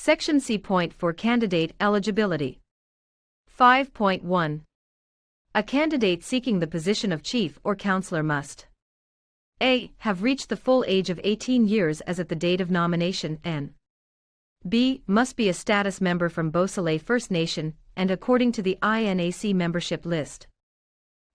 Section C. For candidate eligibility. 5.1. A candidate seeking the position of chief or counselor must a. Have reached the full age of 18 years as at the date of nomination, and b. Must be a status member from Beausoleil First Nation, and according to the INAC membership list.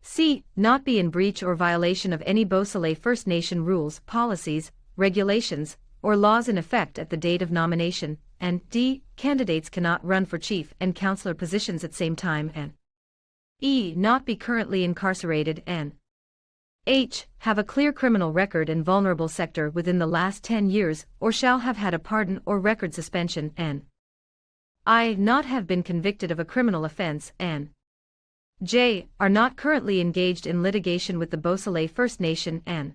c. Not be in breach or violation of any Beausoleil First Nation rules, policies, regulations, or laws in effect at the date of nomination, and d. Candidates cannot run for chief and counselor positions at same time, and e. Not be currently incarcerated, and h. Have a clear criminal record in vulnerable sector within the last 10 years or shall have had a pardon or record suspension, and I. Not have been convicted of a criminal offense, and j. Are not currently engaged in litigation with the Beausoleil First Nation, and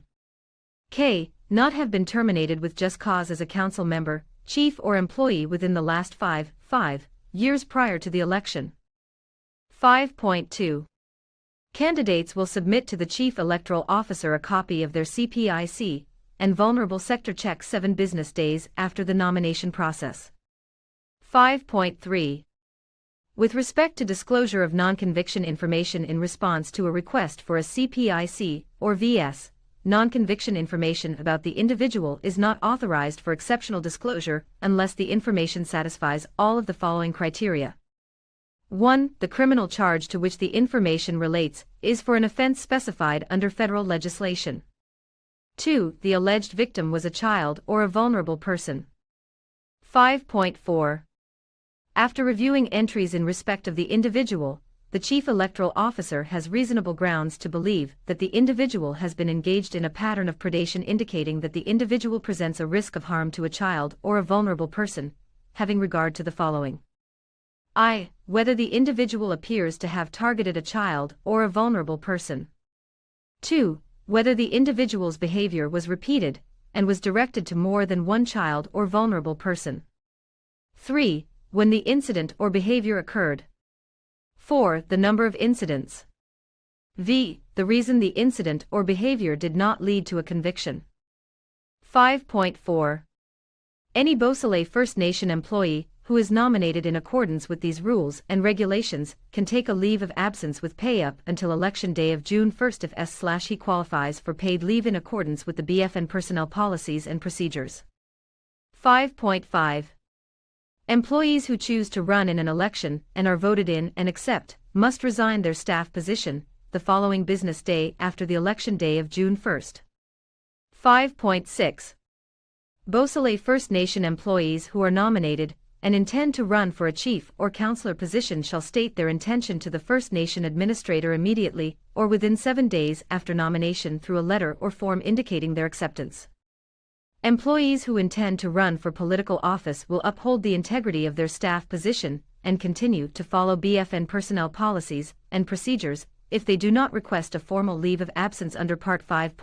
k. Not have been terminated with just cause as a council member, chief or employee within the last 5 years prior to the election. 5.2. Candidates will submit to the Chief Electoral Officer a copy of their CPIC and vulnerable sector check 7 business days after the nomination process. 5.3. With respect to disclosure of non-conviction information in response to a request for a CPIC or VS, non-conviction information about the individual is not authorized for exceptional disclosure unless the information satisfies all of the following criteria. 1. The criminal charge to which the information relates is for an offense specified under federal legislation. 2. The alleged victim was a child or a vulnerable person. 5.4. After reviewing entries in respect of the individual, the Chief Electoral Officer has reasonable grounds to believe that the individual has been engaged in a pattern of predation indicating that the individual presents a risk of harm to a child or a vulnerable person, having regard to the following. I. Whether the individual appears to have targeted a child or a vulnerable person. 2. Whether the individual's behavior was repeated and was directed to more than one child or vulnerable person. 3. When the incident or behavior occurred. 4. The number of incidents. v. The reason the incident or behavior did not lead to a conviction. 5.4. Any Beausoleil First Nation employee who is nominated in accordance with these rules and regulations can take a leave of absence with pay up until election day of June 1st if he qualifies for paid leave in accordance with the BFN personnel policies and procedures. 5.5. Employees who choose to run in an election and are voted in and accept must resign their staff position the following business day after the election day of June 1st. 5.6. Beausoleil First Nation employees who are nominated and intend to run for a chief or counselor position shall state their intention to the First Nation administrator immediately or within 7 days after nomination through a letter or form indicating their acceptance. Employees who intend to run for political office will uphold the integrity of their staff position and continue to follow BFN personnel policies and procedures if they do not request a formal leave of absence under Part 5.